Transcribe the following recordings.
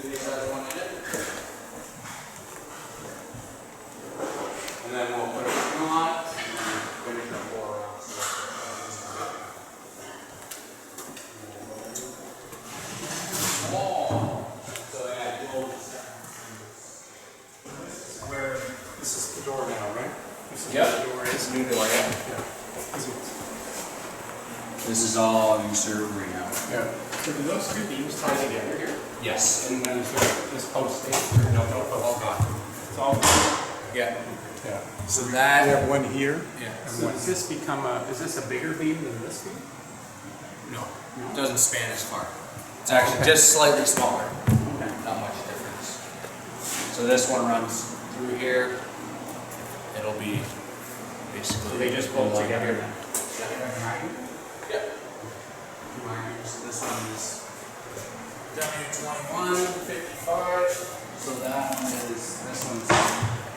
These guys wanted it. And then we'll put it on and finish the floor off. So yeah, where this is the door now, right? This is yep. where the door is. New door, yeah. This is all new servery now. Yeah. So do those two beams tie together here? Yes. And then this post stays or no All post? gone. It's all gone. Yeah. Yeah. So We that. have one here. Yeah. So does this become a? Is this a bigger beam than this beam? No. It doesn't span as far. It's actually just slightly smaller. Okay. Not much difference. So this one runs through here. It'll be basically. Do they just bolt along together? here. Yep. So this one is W2155. So that one is, this one's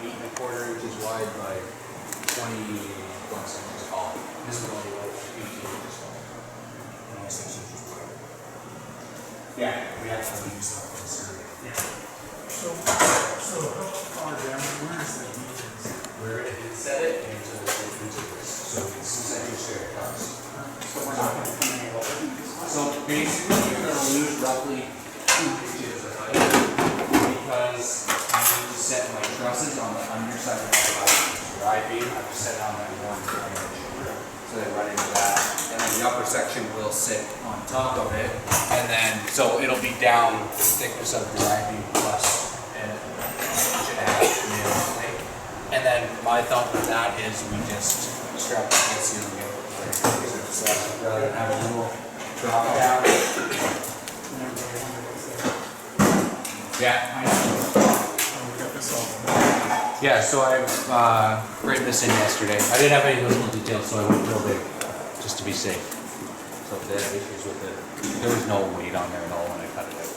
8 1/4 inches wide by 21 inches tall. This one only about 18 inches tall. 26 inches wide. Yeah, we have to use that one. Yeah. So how far down? Where is the details? We're going to set it into this. So it's second share cups. So we're not going to come any lower than this one? So basically you're going to lose roughly 2 inches of height because I need to set my trusses on the underside of the I-beam. I have to set it on that 1 inch. So they run into that. And then the upper section will sit on top of it. And then, so it'll be down the thickness of the I-beam plus an inch and a half nail height. And then my thought with that is we just strap the ceiling in. So rather than have a little drop down. Yeah, I know. We got this all done. Yeah, so I've written this in yesterday. I didn't have any little details, so I went real big, just to be safe. So if they had issues with it, there was no weight on there at all when I cut it out.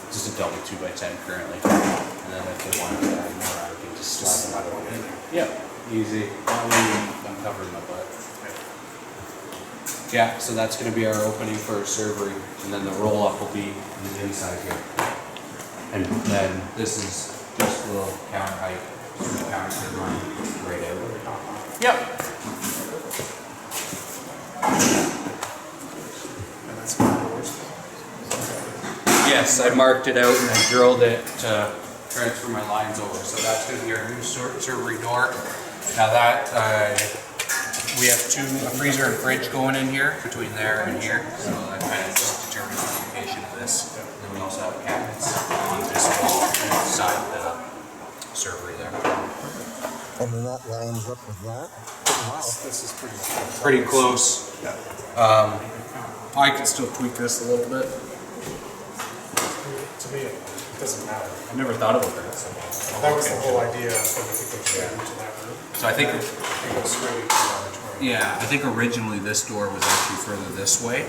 Just a double 2x10 currently. And then if they wanted to add more, I can just slide another one in there. Yep, easy. I'm covering my butt. Yeah, so that's going to be our opening for our servery, and then the roll up will be on the inside here. And then this is just a little counter height, so the counter can run right out. Yep. And that's the doors. Yes, I marked it out and I drilled it to transfer my lines over. So that's going to be our new servery door. Now that we have a freezer and fridge going in here, between there and here. So that kind of just determines the location of this. And then we also have cabinets on this wall and side of the servery there. And then that lines up with that. Wow. This is pretty close. Pretty close. Yeah. I can still tweak this a little bit. To me, it doesn't matter. I never thought about that. That was the whole idea, so we could go straight into that room. So I think, And go straight into the auditorium. yeah, I think originally this door was actually further this way.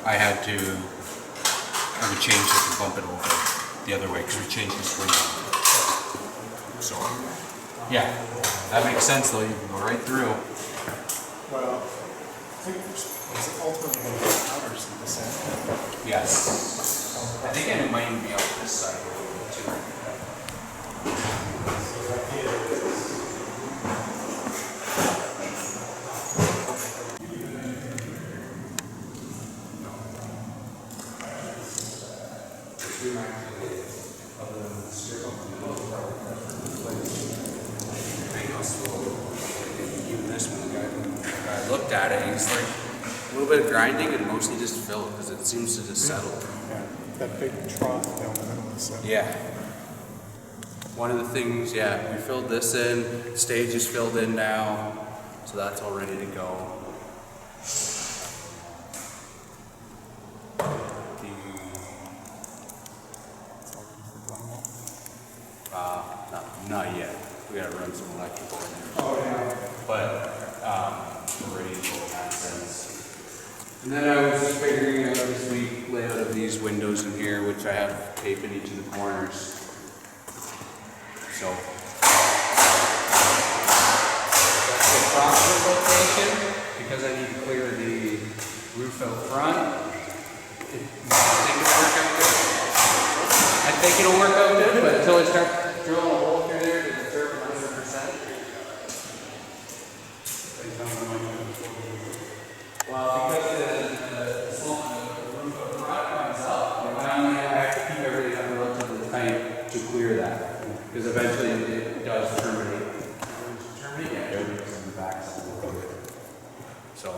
I would change it and bump it over the other way because we changed the swing. So, yeah, that makes sense though. You can go right through. Well, I think there's ultimately going to be counters in this end. Yes. I think it might even be up this side a little bit too. Even this one, the guy looked at it, he's like, a little bit of grinding and mostly just fill because it seems to just settle. Yeah, that big trough down the middle of the Yeah. One of the things, yeah, we filled this in, stage is filled in now, so that's all ready to go. Not yet. We gotta run some electrical in there. Oh, yeah. But, we're ready to go in that sense. And then I was just figuring out this week layout of these windows in here, which I have tape in each of the corners. So that's the approximate location because I need to clear the roof out front. I think it'll work out good. think it'll work out good, but until I start drilling a hole through there to determine 100%. Well, because the slope of the roof of the front comes up, I only have to keep everything up relatively tight to clear that. Because eventually it does terminate. Yeah, everything's in the back. So,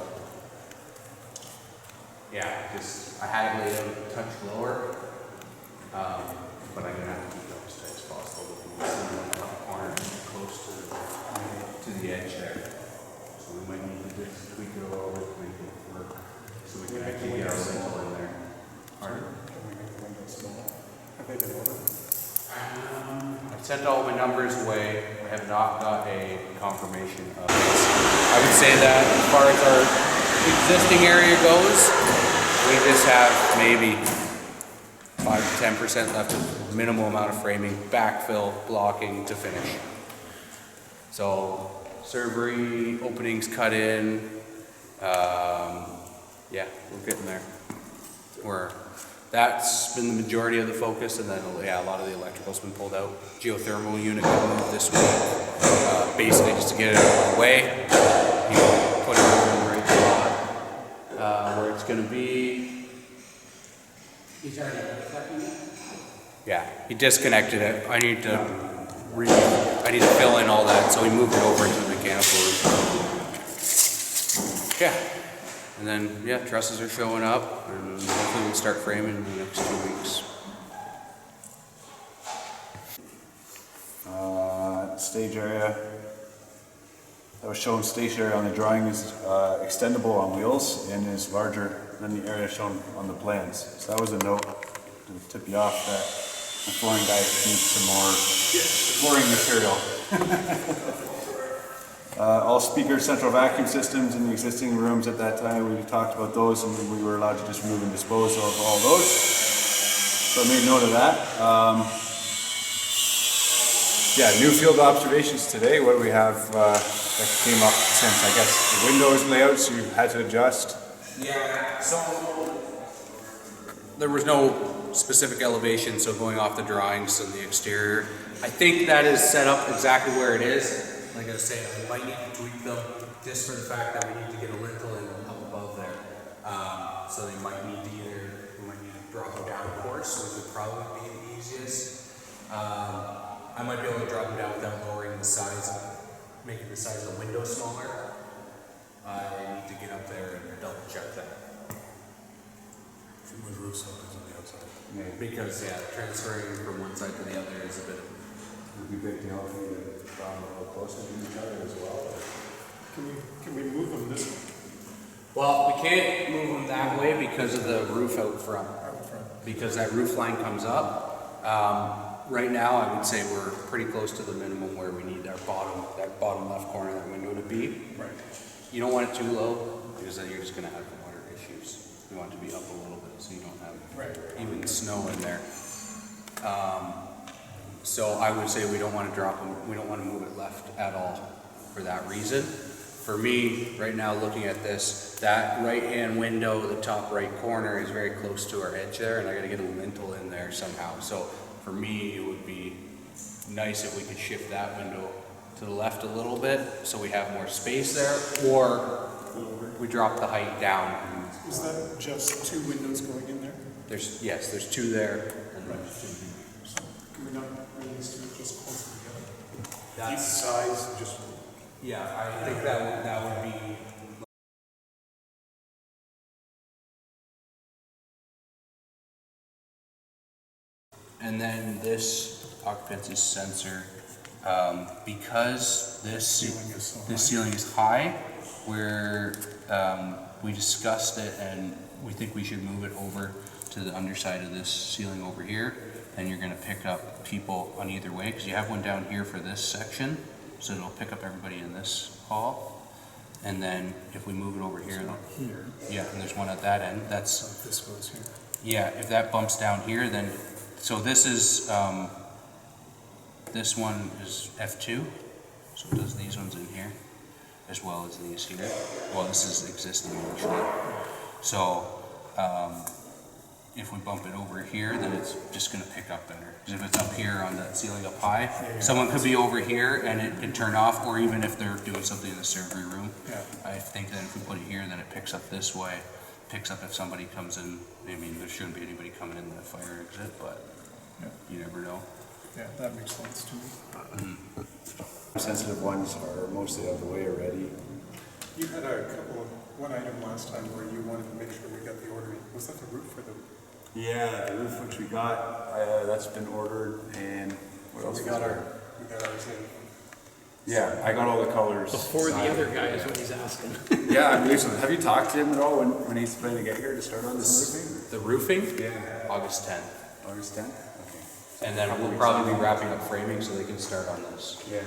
yeah, just I had it laid out a touch lower, but I'm gonna have to keep it as tight as possible with the corner close to the edge there. So we might need to just tweak it a little bit to make it work, so we can actually get our lintel in there. Pardon? Can we make the windows smaller? Have they been ordered? I've sent all my numbers away. I have not got a confirmation of this. I would say that as far as our existing area goes, we just have maybe 5 to 10% left of minimal amount of framing, backfill, blocking to finish. So servery, openings cut in, yeah, we're getting there. That's been the majority of the focus, and then yeah, a lot of the electrical's been pulled out. Geothermal unit got moved this week, basically just to get it out of the way. You put it in the right spot where it's going to be. He's already disconnected it? Yeah, he disconnected it. I need to fill in all that, so we moved it over into the mechanical room. Yeah. And then, yeah, trusses are showing up, and hopefully we'll start framing in the next 2 weeks. Stage area that was shown stationary on the drawing is extendable on wheels and is larger than the area shown on the plans. So that was a note to tip you off that the flooring guy needs some more flooring material. All speaker central vacuum systems in the existing rooms at that time, we talked about those, and we were allowed to just remove and dispose of all those. So I made note of that. Yeah, new field observations today. What do we have that came up since, I guess, the windows layouts you had to adjust? Yeah, so there was no specific elevation, so going off the drawings and the exterior. I think that is set up exactly where it is. Like I was saying, I might need to tweak them just for the fact that we need to get a lintel in up above there. So they might need to we might need to drop them down a course, which would probably be the easiest. I might be able to drop them down without lowering the size, making the size of the window smaller. I need to get up there and double check that. With roof sockets on the outside. Yeah. Because, yeah, transferring from one side to the other is a bit. Would be good to help you to draw a little closer to each other as well. Can we move them this way? Well, we can't move them that way because of the roof out front. Because that roof line comes up. Right now, I would say we're pretty close to the minimum where we need that bottom left corner of that window to be. Right. You don't want it too low because then you're just going to have water issues. You want it to be up a little bit so you don't have even snow in there. So I would say we don't want to drop them. We don't want to move it left at all for that reason. For me, right now, looking at this, that right-hand window, the top right corner, is very close to our edge there, and I got to get a lintel in there somehow. So for me, it would be nice if we could shift that window to the left a little bit so we have more space there, or we drop the height down. Is that just 2 windows going in there? There's 2 there, and then there's 2 here. Can we not bring these 2 just closer together? That's size, just. Yeah, I think that would be. And then this occupancy sensor, because this ceiling is high, we discussed it and we think we should move it over to the underside of this ceiling over here. And you're going to pick up people on either way because you have one down here for this section, so it'll pick up everybody in this hall. And then if we move it over here, yeah, and there's one at that end. That's this goes here. Yeah, if that bumps down here, then so this is this one is F2, so it does these ones in here as well as these here. Well, this is existing actually. So if we bump it over here, then it's just gonna pick up better. Because if it's up here on the ceiling up high, someone could be over here and it can turn off, or even if they're doing something in the surgery room. Yeah. I think that if we put it here, then it picks up this way. Picks up if somebody comes in. I mean, there shouldn't be anybody coming in the fire exit, but Yeah. you never know. Yeah, that makes sense to me. Sensitive ones are mostly out of the way already. You had one item last time where you wanted to make sure we got the order in. Was that the roof for the? Yeah, the roof which we got, that's been ordered, and what else? We got ours in. Yeah, I got all the colors. Before the other guy is what he's asking. Yeah, I believe so. Have you talked to him at all when he's planning to get here to start on this roofing? The roofing? Yeah. August 10th. August 10th? Okay. And then we'll probably be wrapping up framing so they can start on this. Yeah.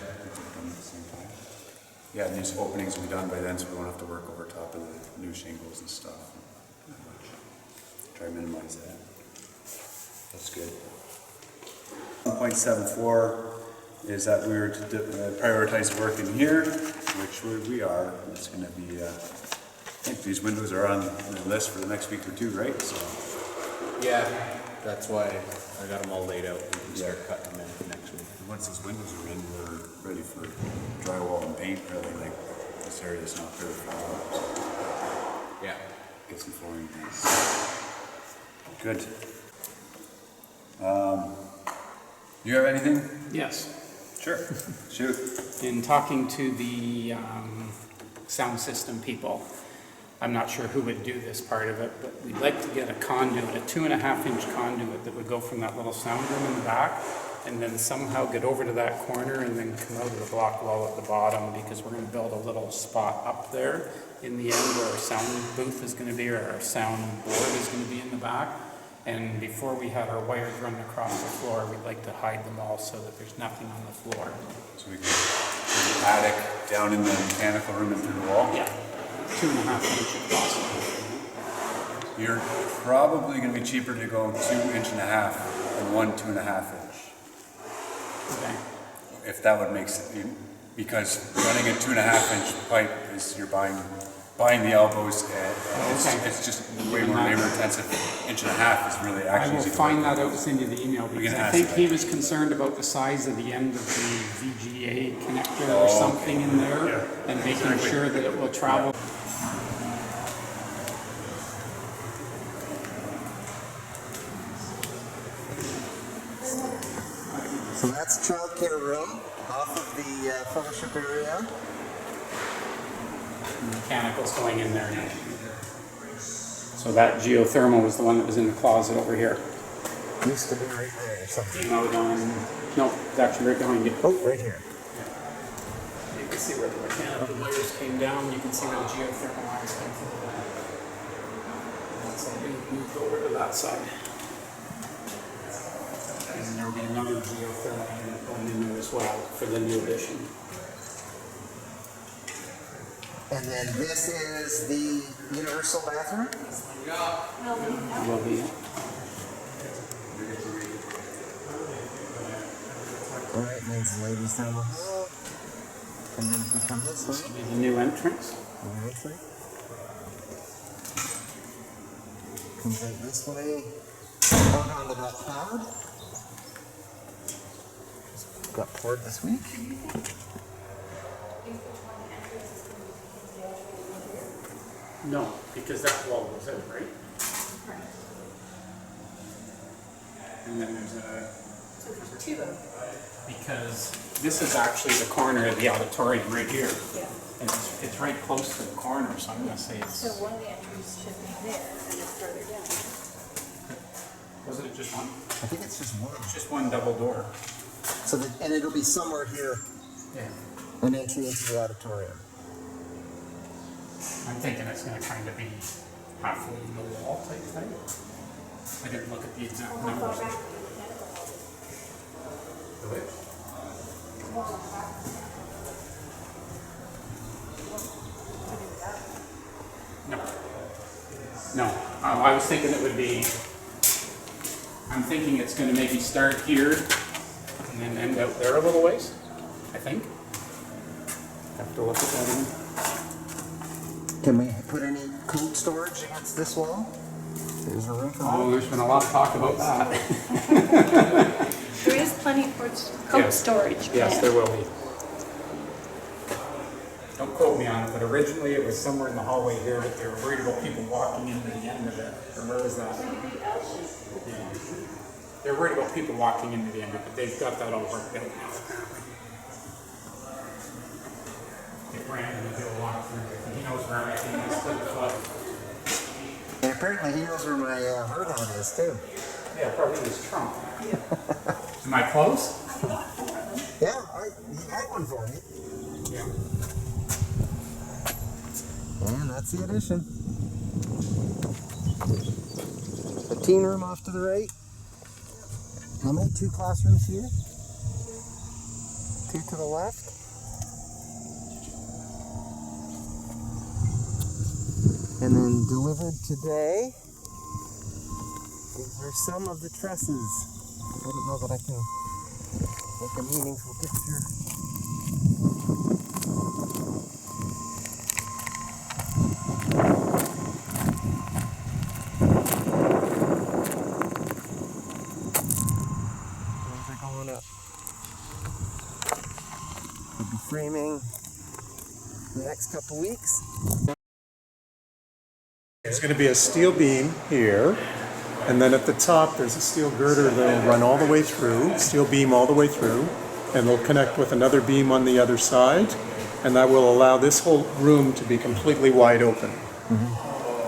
Yeah, and these openings will be done by then, so we won't have to work over top of the new shingles and stuff. Try to minimize that. That's good. 1.74 is that we were to prioritize work in here, which we are. It's going to be, I think these windows are on the list for the next week or two, right? So. Yeah, that's why I got them all laid out. We can start cutting them in next week. Once those windows are in, we're ready for drywall and paint, really. Like, this area is not very far. So Yeah. get some flooring. Good. You have anything? Yes. Sure. Shoot. In talking to the sound system people, I'm not sure who would do this part of it, but we'd like to get a conduit, a 2.5-inch conduit that would go from that little sound room in the back and then somehow get over to that corner and then come out of the block wall at the bottom, because we're going to build a little spot up there in the end where our sound booth is going to be, or our sound board is going to be in the back. And before we had our wires run across the floor, we'd like to hide them all so that there's nothing on the floor. So we can put the attic down in the mechanical room and through the wall? Yeah, 2.5-inch if possible. You're probably going to be cheaper to go 2.5 inches than 1 2.5 inch. Okay. If that would make sense, because running a 2.5 inch pipe is you're buying the elbows, and it's just way more labor intensive. 1.5 inches is really I actually will easy to find work that with. out and send you the email, because can I ask think that. he was concerned about the size of the end of the VGA connector or something in there, and making sure that it will travel. So that's childcare room off of the fellowship area. Mechanicals going in there now. So that geothermal was the one that was in the closet over here. Used to be right there or something. No, it's actually right behind you. Oh, right here. You can see where the mechanical wires came down, you can see where the geothermal wires came through. And so we moved over to that side. And there'll be another geothermal unit going in there as well for the new addition. And then this is the universal bathroom. Will be All right, means the ladies down the hall. And then if we come this way, the new entrance. nicely. Comes right this way, out onto that pad. Got poured this week. No, because that wall was out, right? And then there's a, because this is actually the corner of the auditorium right here. Yeah. And it's right close to the corner, so I'm gonna say So it's, one of the entries should be there and it's further down. wasn't it just one? I think it's just one. It's just one double door. So that, and it'll be somewhere here, Yeah. an entry into the auditorium. I'm thinking it's gonna kind of be halfway in the wall type thing. I didn't look at the exact How far numbers. back do the mechanical wall be? How far back? No. No, I was thinking it would be, I'm thinking it's gonna maybe start here and then end out there a little ways, I think. Have to look at that again. Can we put any cold storage against this wall? There's a room for Oh, there's been a lot of talk about that. There is plenty for coat Yes. storage. Yes, yeah. there will be. Don't quote me on it, but originally it was somewhere in the hallway here, but they were worried about people walking into the end of it. Or where was that? Yeah. They're worried about people walking into the end of it, but they've got that all worked out now. They ran and did a walkthrough. He knows where everything is to the foot. And apparently he knows where my hard hat is too. Yeah, probably his trunk. Am I close? Yeah, he had one for me. Yeah. And that's the addition. The teen room off to the right. How many? 2 classrooms here? 2 to the left. And then delivered today. These are some of the trusses. I don't know that I can make a meaningful picture. Those are going up. We'll be framing the next couple weeks. There's going to be a steel beam here, and then at the top there's a steel girder that'll run all the way through, steel beam all the way through, and it'll connect with another beam on the other side, and that will allow this whole room to be completely wide open.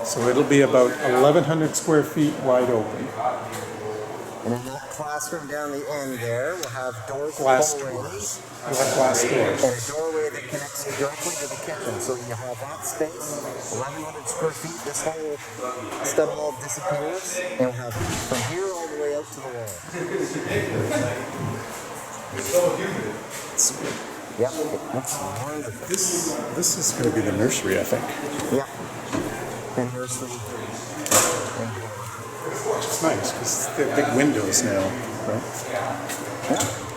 So it'll be about 1,100 square feet wide open. And in that classroom down the end there, we'll have doors, Glass hallways, doors. You'll have glass doors. and a doorway that connects directly to the kitchen. So you have that space, 1,100 square feet. This whole stub wall disappears, and we'll have from here all the way out to the wall. Yep, that's wonderful. This is going to be the nursery, I think. Yep, and nursery. It's nice because they have big windows now, right? Yeah.